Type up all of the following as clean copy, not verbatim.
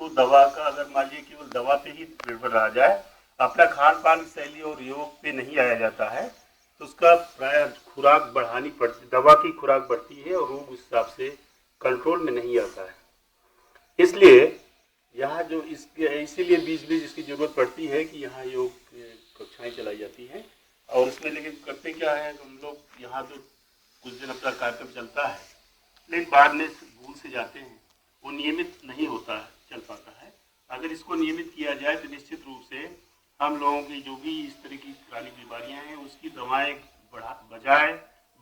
तो दवा का, अगर मान लीजिए केवल दवा पे ही निर्भर रहा जाए, अपना खान पान शैली और योग पे नहीं आया जाता है, तो उसका प्राय खुराक बढ़ानी पड़ती, दवा की खुराक बढ़ती है और रोग उस हिसाब से कंट्रोल में नहीं आता है। इसलिए यहाँ जो इसीलिए बीच बीच इसकी जरूरत पड़ती है कि यहाँ योग कक्षाएं चलाई जाती हैं। और उसमें लेकिन करते क्या है, हम लोग यहाँ तो कुछ दिन अपना कार्यक्रम चलता है, लेकिन बाद में भूल से जाते हैं, वो नियमित नहीं होता है, चल पाता है। अगर इसको नियमित किया जाए तो निश्चित रूप से हम लोगों की जो भी इस तरह की पुरानी बीमारियां हैं उसकी दवाएं बजाय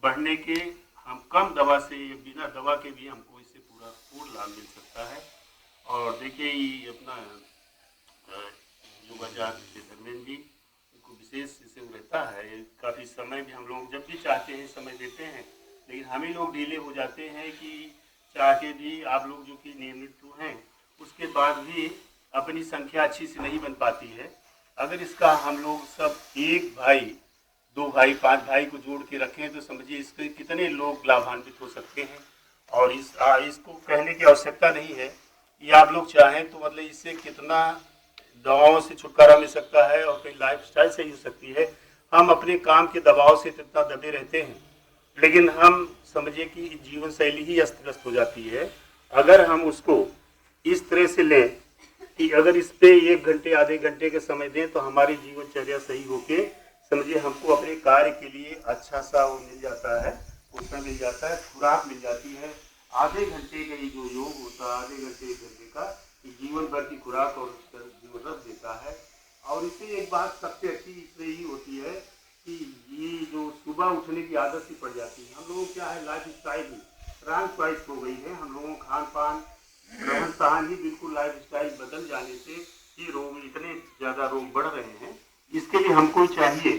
बढ़ने के, हम कम दवा से, बिना दवा के भी हमको इससे पूर्ण लाभ मिल सकता है। और देखिए ये अपना योगाचार्य धर्मेंद्र जी को विशेष इसे रहता है, काफ़ी समय भी हम लोग जब भी चाहते हैं समय देते हैं, लेकिन हम ही लोग ढीले हो जाते हैं कि चाह के भी, आप लोग जो कि नियमित तो हैं उसके बाद भी अपनी संख्या अच्छी से नहीं बन पाती है। अगर इसका हम लोग सब एक भाई, दो भाई, पांच भाई को जोड़ के रखें तो समझिए इसके कितने लोग लाभान्वित हो सकते हैं। और इसको कहने की आवश्यकता नहीं है, ये आप लोग चाहें तो मतलब इससे कितना दवाओं से छुटकारा मिल सकता है और कई लाइफस्टाइल सही हो सकती है। हम अपने काम के दबाव से इतना दबे रहते हैं, लेकिन हम समझिए कि जीवन शैली ही अस्त व्यस्त हो जाती है। अगर हम उसको इस तरह से लें कि अगर इस पे 1 घंटे आधे घंटे का समय दें तो हमारी जीवनचर्या सही होके समझिए हमको अपने कार्य के लिए अच्छा सा वो मिल जाता है, उसमें मिल जाता है, खुराक मिल जाती है। आधे घंटे का ये जो योग होता है, आधे घंटे 1 घंटे का, जीवन भर की खुराक और जीवन रख देता है। और इससे एक बात सबसे अच्छी इसलिए ही होती है कि ये जो सुबह उठने की आदत सी पड़ जाती है, हम लोगों को क्या है, लाइफ स्टाइल ही रंग चॉइस हो गई है, हम लोगों का खान पान रहन सहन ही बिल्कुल लाइफ स्टाइल बदल जाने से ये रोग, इतने ज़्यादा रोग बढ़ रहे हैं। इसके लिए हमको चाहिए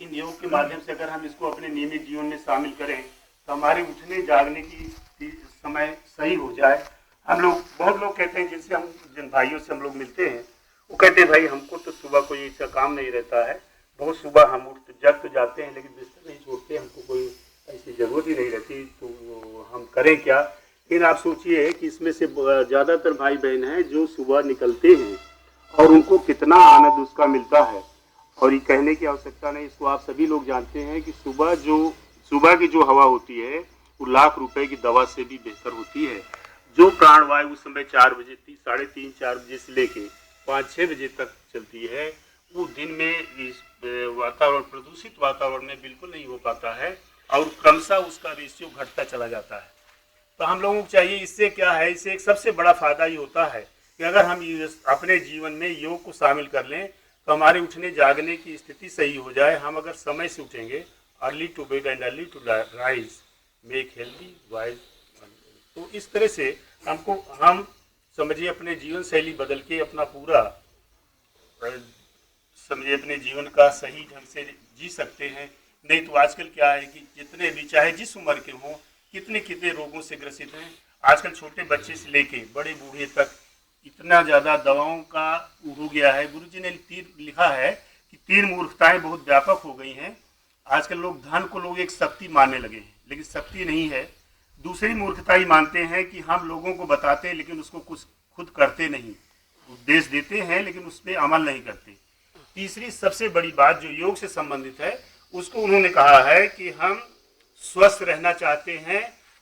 इन योग के माध्यम से अगर हम इसको अपने नियमित जीवन में शामिल करें तो हमारे उठने जागने की समय सही हो जाए। हम लोग, बहुत लोग कहते हैं, जिनसे हम जिन भाइयों से हम लोग मिलते हैं, वो कहते हैं भाई हमको तो सुबह कोई ऐसा काम नहीं रहता है, बहुत सुबह हम उठ जग तो जाते हैं लेकिन बिस्तर नहीं छोड़ते, हमको कोई ऐसी जरूरत ही नहीं रहती, तो हम करें क्या। लेकिन आप सोचिए कि इसमें से ज़्यादातर भाई बहन हैं जो सुबह निकलते हैं और उनको कितना आनंद उसका मिलता है। और ये कहने की आवश्यकता नहीं, इसको आप सभी लोग जानते हैं कि सुबह की जो हवा होती है वो लाख रुपए की दवा से भी बेहतर होती है। जो प्राणवायु उस समय 4 बजे, 3:30-4 बजे से लेके 5-6 बजे तक चलती है, वो दिन में इस वातावरण, प्रदूषित वातावरण में बिल्कुल नहीं हो पाता है और क्रमशः उसका रेशियो घटता चला जाता है। तो हम लोगों को चाहिए, इससे क्या है, इससे एक सबसे बड़ा फायदा ये होता है कि अगर हम अपने जीवन में योग को शामिल कर लें तो हमारे उठने जागने की स्थिति सही हो जाए। हम अगर समय से उठेंगे, early to bed and early to rise make healthy wise, तो इस तरह से हम समझिए अपने जीवन शैली बदल के अपना पूरा समझिए अपने जीवन का सही ढंग से जी सकते हैं। नहीं तो आजकल क्या है कि जितने भी, चाहे जिस उम्र के हों, कितने कितने रोगों से ग्रसित हैं। आजकल छोटे बच्चे से लेके बड़े बूढ़े तक इतना ज़्यादा दवाओं का हो गया है। गुरुजी ने लिखा है कि 3 मूर्खताएं बहुत व्यापक हो गई हैं। आजकल लोग धन को लोग एक शक्ति मानने लगे हैं, लेकिन शक्ति नहीं है। दूसरी मूर्खता ही मानते हैं कि हम लोगों को बताते हैं लेकिन उसको कुछ खुद करते नहीं, उपदेश देते हैं लेकिन उस पर अमल नहीं करते। तीसरी सबसे बड़ी बात जो योग से संबंधित है, उसको उन्होंने कहा है कि हम स्वस्थ रहना चाहते हैं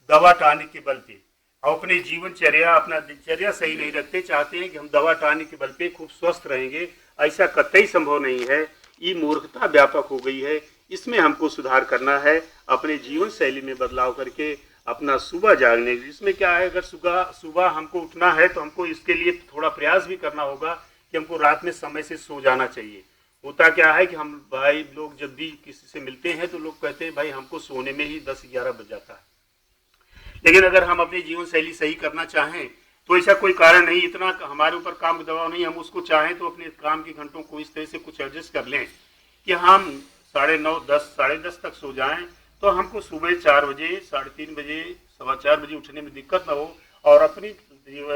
दवा टॉनिक के बल पे, और अपनी जीवनचर्या, अपना दिनचर्या सही नहीं रखते, चाहते हैं कि हम दवा टॉनिक के बल पे खूब स्वस्थ रहेंगे। ऐसा कतई संभव नहीं है। ये मूर्खता व्यापक हो गई है, इसमें हमको सुधार करना है, अपने जीवन शैली में बदलाव करके अपना सुबह जागने। इसमें क्या है, अगर सुबह हमको उठना है तो हमको इसके लिए थोड़ा प्रयास भी करना होगा कि हमको रात में समय से सो जाना चाहिए। होता क्या है कि हम भाई लोग जब भी किसी से मिलते हैं तो लोग कहते हैं भाई हमको सोने में ही 10-11 बज जाता है। लेकिन अगर हम अपनी जीवन शैली सही करना चाहें तो ऐसा कोई कारण नहीं, इतना हमारे ऊपर काम का दबाव नहीं, हम उसको चाहें तो अपने काम के घंटों को इस तरह से कुछ एडजस्ट कर लें कि हम 9:30, 10, 10:30 तक सो जाएं, तो हमको सुबह 4 बजे, 3:30 बजे, 4:15 बजे उठने में दिक्कत ना हो। और अपनी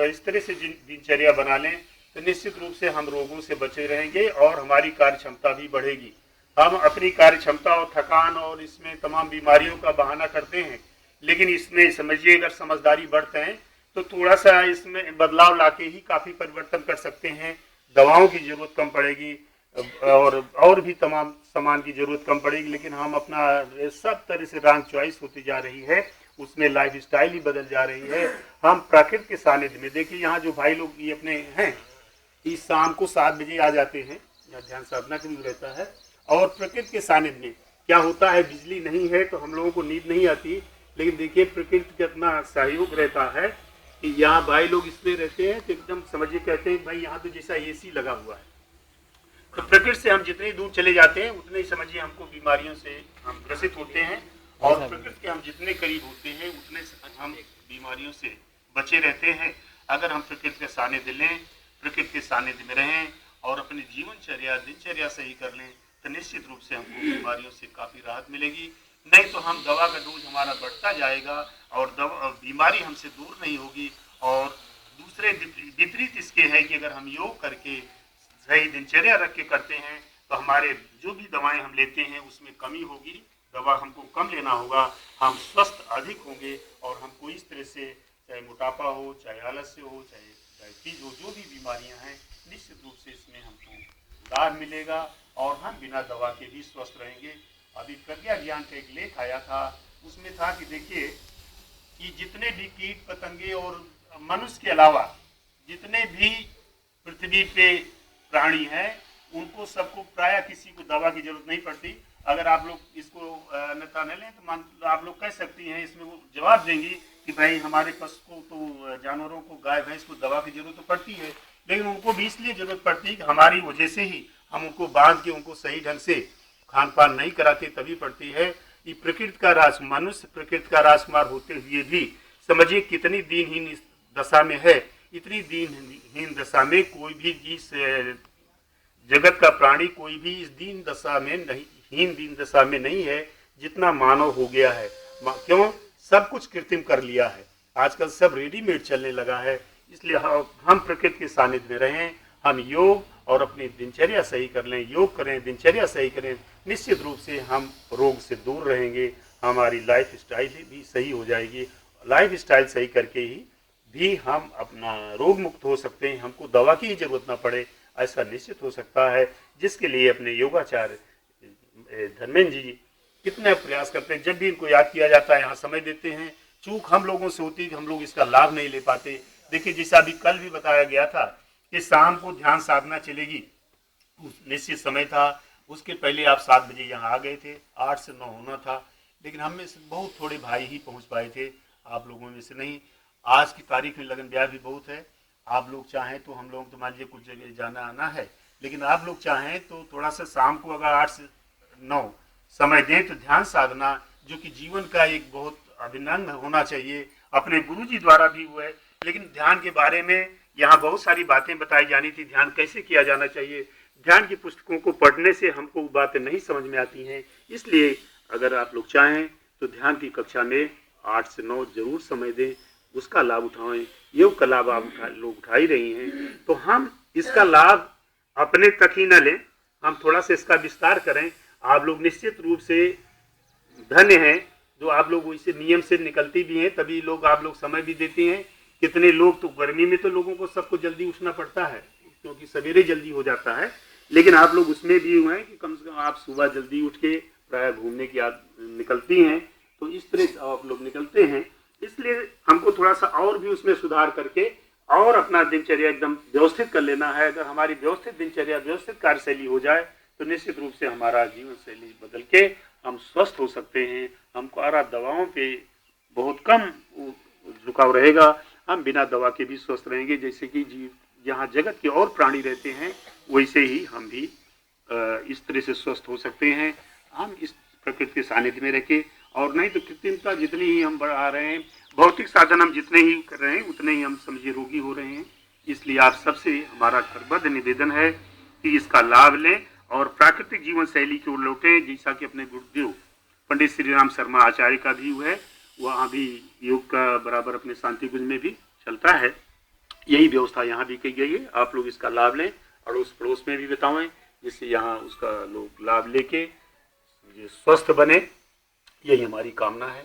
इस तरह से दिनचर्या बना लें तो निश्चित रूप से हम रोगों से बचे रहेंगे और हमारी कार्य क्षमता भी बढ़ेगी। हम अपनी कार्य क्षमता और थकान और इसमें तमाम बीमारियों का बहाना करते हैं, लेकिन इसमें समझिए अगर समझदारी बरतें तो थोड़ा सा इसमें बदलाव लाके ही काफी परिवर्तन कर सकते हैं। दवाओं की जरूरत कम पड़ेगी और भी तमाम सामान की जरूरत कम पड़ेगी, लेकिन हम अपना सब तरह से रॉन्ग चॉइस होती जा रही है, उसमें लाइफ स्टाइल ही बदल जा रही है। हम प्रकृति के सानिध्य में देखिए, यहाँ जो भाई लोग ये अपने हैं, इस शाम को 7 बजे आ जाते हैं, यहाँ ध्यान साधना के लिए रहता है। और प्रकृति के सानिध्य में क्या होता है, बिजली नहीं है तो हम लोगों को नींद नहीं आती, लेकिन देखिए प्रकृति का इतना सहयोग रहता है कि यहाँ भाई लोग इसमें रहते हैं तो एकदम समझिए, कहते हैं भाई यहाँ तो जैसा एसी लगा हुआ है। तो प्रकृति से हम जितने दूर चले जाते हैं उतने ही समझिए हमको बीमारियों से हम ग्रसित होते हैं, और प्रकृति के हम जितने करीब होते हैं उतने हम बीमारियों से बचे रहते हैं। अगर हम प्रकृति के सानिध्य लें, प्रकृति के सानिध्य में रहें और अपनी जीवनचर्या दिनचर्या सही कर लें, तो निश्चित रूप से हमको बीमारियों से काफी राहत मिलेगी। नहीं तो हम दवा का डोज हमारा बढ़ता जाएगा और बीमारी हमसे दूर नहीं होगी। और दूसरे विपरीत इसके है कि अगर हम योग करके सही दिनचर्या रख के करते हैं तो हमारे जो भी दवाएं हम लेते हैं उसमें कमी होगी, दवा हमको कम लेना होगा, हम स्वस्थ अधिक होंगे और हमको इस तरह से चाहे मोटापा हो, चाहे आलस्य हो, चाहे डायबिटीज हो, जो भी बीमारियां हैं, निश्चित रूप से इसमें हमको लाभ मिलेगा और हम बिना दवा के भी स्वस्थ रहेंगे। अभी प्रज्ञा ज्ञान का एक लेख आया था, उसमें था कि देखिए कि जितने भी कीट पतंगे और मनुष्य के अलावा जितने भी पृथ्वी पे प्राणी हैं, उनको सबको प्राय किसी को दवा की जरूरत नहीं पड़ती। अगर आप लोग इसको अन्यथा न लें तो आप लोग कह सकती हैं, इसमें वो जवाब देंगी कि भाई हमारे पशु को तो जानवरों को गाय भैंस को दवा की जरूरत तो पड़ती है, लेकिन उनको भी इसलिए जरूरत पड़ती है कि हमारी वजह से ही हम उनको बांध के उनको सही ढंग से खान पान नहीं कराते, तभी पड़ती है। ये प्रकृति का राज, मनुष्य प्रकृति का राजकुमार होते हुए भी समझिए कितनी दीनहीन दशा में है। इतनी दीनहीन दशा में कोई भी इस जगत का प्राणी कोई भी इस दीन दशा में नहीं, हीन दीन दशा में नहीं है जितना मानव हो गया है। क्यों? सब कुछ कृत्रिम कर लिया है, आजकल सब रेडीमेड चलने लगा है। इसलिए हम प्रकृति के सानिध्य में रहें, हम योग और अपनी दिनचर्या सही कर लें, योग करें, दिनचर्या सही करें, निश्चित रूप से हम रोग से दूर रहेंगे, हमारी लाइफ स्टाइल भी सही हो जाएगी। लाइफ स्टाइल सही करके ही भी हम अपना रोग मुक्त हो सकते हैं, हमको दवा की ही जरूरत ना पड़े, ऐसा निश्चित हो सकता है। जिसके लिए अपने योगाचार्य धर्मेंद्र जी कितने प्रयास करते हैं, जब भी इनको याद किया जाता है यहाँ समय देते हैं। चूक हम लोगों से होती है, हम लोग इसका लाभ नहीं ले पाते। देखिए जैसा अभी कल भी बताया गया था कि शाम को ध्यान साधना चलेगी, निश्चित समय था, उसके पहले आप 7 बजे यहाँ आ गए थे, 8 से 9 होना था, लेकिन हम में से बहुत थोड़े भाई ही पहुँच पाए थे, आप लोगों में से नहीं। आज की तारीख में लगन ब्याह भी बहुत है, आप लोग चाहें तो हम लोग तो मान लीजिए कुछ जगह जाना आना है, लेकिन आप लोग चाहें तो थोड़ा सा शाम को अगर 8 से 9 समय दें तो ध्यान साधना, जो कि जीवन का एक बहुत अभिन्न अंग होना चाहिए, अपने गुरुजी द्वारा भी हुआ है। लेकिन ध्यान के बारे में यहाँ बहुत सारी बातें बताई जानी थी, ध्यान कैसे किया जाना चाहिए। ध्यान की पुस्तकों को पढ़ने से हमको बातें नहीं समझ में आती हैं, इसलिए अगर आप लोग चाहें तो ध्यान की कक्षा में 8 से 9 जरूर समय दें, उसका लाभ उठाएं। योग का लाभ आप लोग उठा ही रही हैं, तो हम इसका लाभ अपने तक ही न लें, हम थोड़ा सा इसका विस्तार करें। आप लोग निश्चित रूप से धन्य हैं जो आप लोग वैसे नियम से निकलती भी हैं, तभी लोग आप लोग समय भी देते हैं। कितने लोग तो गर्मी में तो लोगों को सबको जल्दी उठना पड़ता है क्योंकि सवेरे जल्दी हो जाता है, लेकिन आप लोग उसमें भी हुए हैं कि कम से कम आप सुबह जल्दी उठ के प्राय घूमने की निकलती हैं, तो इस तरह से आप लोग निकलते हैं। इसलिए हमको थोड़ा सा और भी उसमें सुधार करके और अपना दिनचर्या एकदम व्यवस्थित कर लेना है। अगर हमारी व्यवस्थित दिनचर्या, व्यवस्थित कार्यशैली हो जाए तो निश्चित रूप से हमारा जीवन शैली बदल के हम स्वस्थ हो सकते हैं। हमको दवाओं पे बहुत कम झुकाव रहेगा, हम बिना दवा के भी स्वस्थ रहेंगे। जैसे कि जहाँ जगत के और प्राणी रहते हैं वैसे ही हम भी इस तरह से स्वस्थ हो सकते हैं, हम इस प्रकृति के सानिध्य में रखें। और नहीं तो कृत्रिमता जितनी ही हम बढ़ा रहे हैं, भौतिक साधन हम जितने ही कर रहे हैं उतने ही हम समझिए रोगी हो रहे हैं। इसलिए आप सबसे हमारा करबद्ध निवेदन है कि इसका लाभ लें और प्राकृतिक जीवन शैली की ओर लौटें, जैसा कि अपने गुरुदेव पंडित श्री राम शर्मा आचार्य का भी है, वहाँ भी योग का बराबर अपने शांति कुंज में भी चलता है। यही व्यवस्था यहाँ भी की गई है, आप लोग इसका लाभ लें, अड़ोस पड़ोस में भी बताएं, जिससे यहाँ उसका लोग लाभ लेके स्वस्थ बने, यही हमारी कामना है।